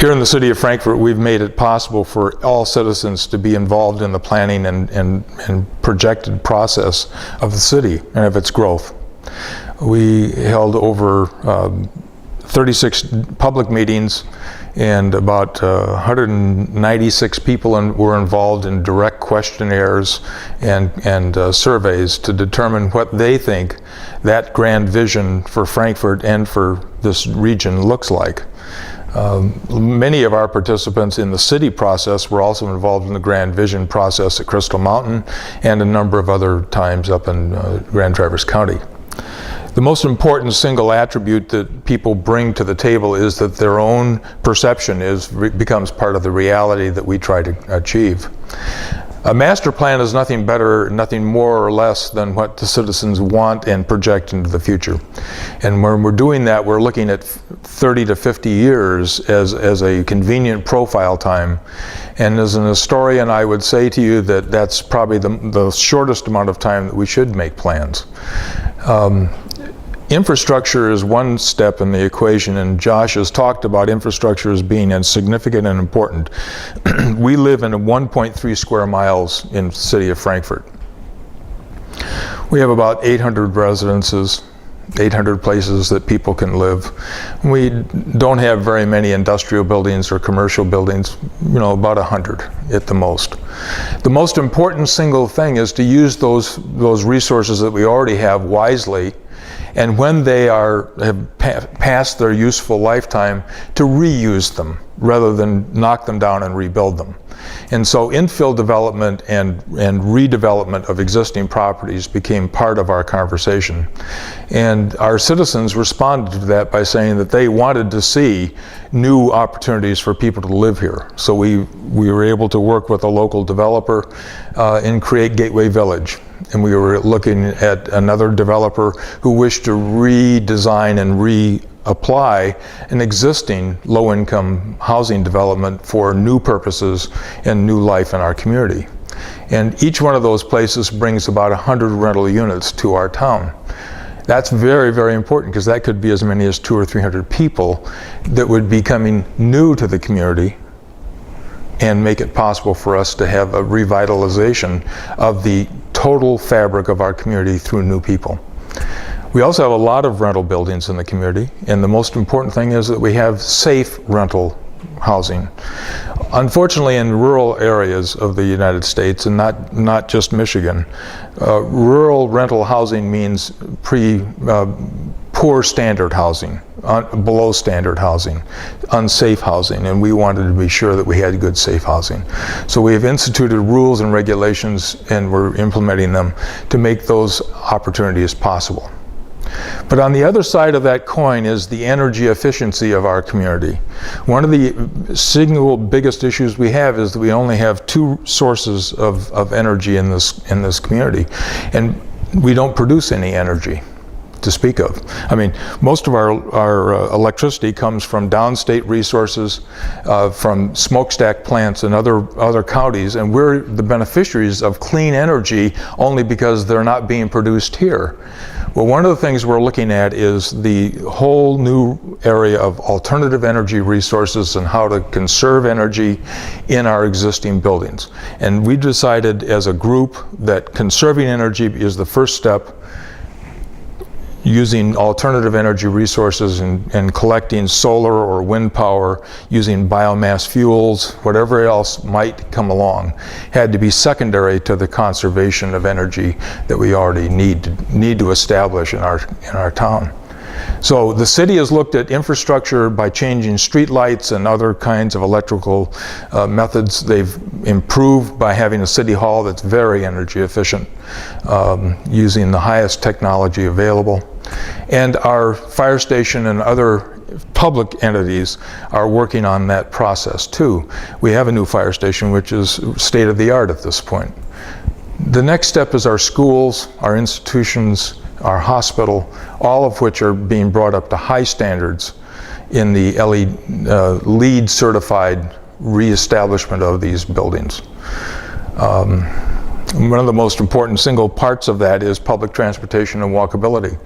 Here in the city of Frankfort, we've made it possible for all citizens to be involved in the planning and projected process of the city and of its growth. We held over 36 public meetings, and about 196 people were involved in direct questionnaires and surveys to determine what they think that grand vision for Frankfort and for this region looks like. Many of our participants in the city process were also involved in the Grand Vision process at Crystal Mountain and a number of other times up in Grand Traverse County. The most important single attribute that people bring to the table is that their own perception becomes part of the reality that we try to achieve. A master plan is nothing better, nothing more or less than what the citizens want and project into the future. And when we're doing that, we're looking at 30 to 50 years as a convenient profile time. And as an historian, I would say to you that that's probably the shortest amount of time that we should make plans. Infrastructure is one step in the equation, and Josh has talked about infrastructure as being as significant and important. We live in 1.3 square miles in the city of Frankfort. We have about 800 residences, 800 places that people can live. We don't have very many industrial buildings or commercial buildings, about 100 at the most. The most important single thing is to use those resources that we already have wisely, and when they have passed their useful lifetime, to reuse them rather than knock them down and rebuild them. And so infill development and redevelopment of existing properties became part of our conversation. And our citizens responded to that by saying that they wanted to see new opportunities for people to live here. So we were able to work with a local developer and create Gateway Village. And we were looking at another developer who wished to redesign and reapply an existing low-income housing development for new purposes and new life in our community. And each one of those places brings about 100 rental units to our town. That's very, very important, because that could be as many as 200 or 300 people that would be coming new to the community and make it possible for us to have a revitalization of the total fabric of our community through new people. We also have a lot of rental buildings in the community, and the most important thing is that we have safe rental housing. Unfortunately, in rural areas of the United States, and not just Michigan, rural rental housing means poor standard housing, below standard housing, unsafe housing, and we wanted to be sure that we had good safe housing. So we have instituted rules and regulations, and we're implementing them to make those opportunities possible. But on the other side of that coin is the energy efficiency of our community. One of the single biggest issues we have is that we only have two sources of energy in this community, and we don't produce any energy to speak of. I mean, most of our electricity comes from downstate resources, from smokestack plants in other counties, and we're the beneficiaries of clean energy only because they're not being produced here. Well, one of the things we're looking at is the whole new area of alternative energy resources and how to conserve energy in our existing buildings. And we decided as a group that conserving energy is the first step, using alternative energy resources and collecting solar or wind power, using biomass fuels, whatever else might come along, had to be secondary to the conservation of energy that we already need to establish in our town. So the city has looked at infrastructure by changing street lights and other kinds of electrical methods. They've improved by having a city hall that's very energy efficient, using the highest technology available. And our fire station and other public entities are working on that process too. We have a new fire station which is state of the art at this point. The next step is our schools, our institutions, our hospital, all of which are being brought up to high standards in the LEED certified reestablishment of these buildings. One of the most important single parts of that is public transportation and walkability.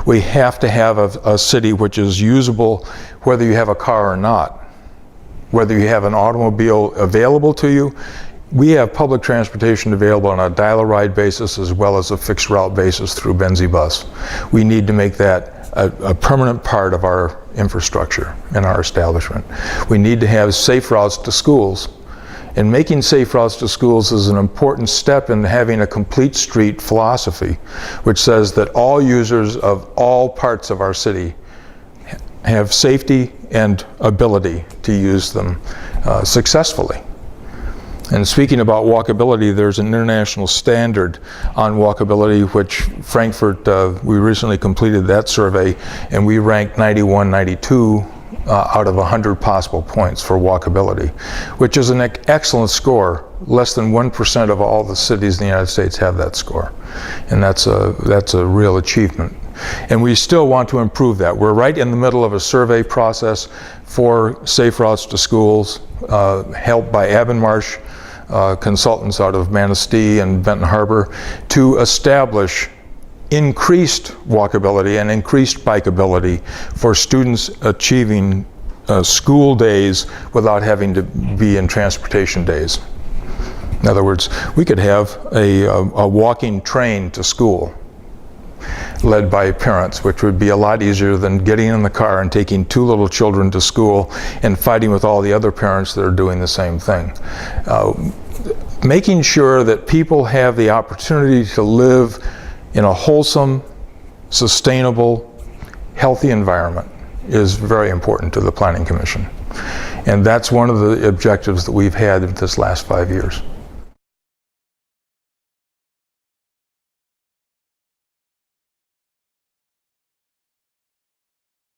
We have to have a city which is usable whether you have a car or not. whether you have an automobile available to you. We have public transportation available on a dial-a-ride basis as well as a fixed route basis through Benzie Bus. We need to make that a permanent part of our infrastructure in our establishment. We need to have safe routes to schools. And making safe routes to schools is an important step in having a complete street philosophy, which says that all users of all parts of our city have safety and ability to use them successfully. And speaking about walkability, there's an international standard on walkability, which Frankfort, we recently completed that survey, and we ranked 91, 92 out of 100 possible points for walkability, which is an excellent score. Less than 1% of all the cities in the United States have that score. And that's a real achievement. And we still want to improve that. We're right in the middle of a survey process for safe routes to schools, helped by Avonmarsh consultants out of Manistee and Benton Harbor, to establish increased walkability and increased bikeability for students achieving school days without having to be in transportation days. In other words, we could have a walking train to school led by parents, which would be a lot easier than getting in the car and taking two little children to school and fighting with all the other parents that are doing the same thing. Making sure that people have the opportunity to live in a wholesome, sustainable, healthy environment is very important to the Planning Commission. And that's one of the objectives that we've had this last 5 years.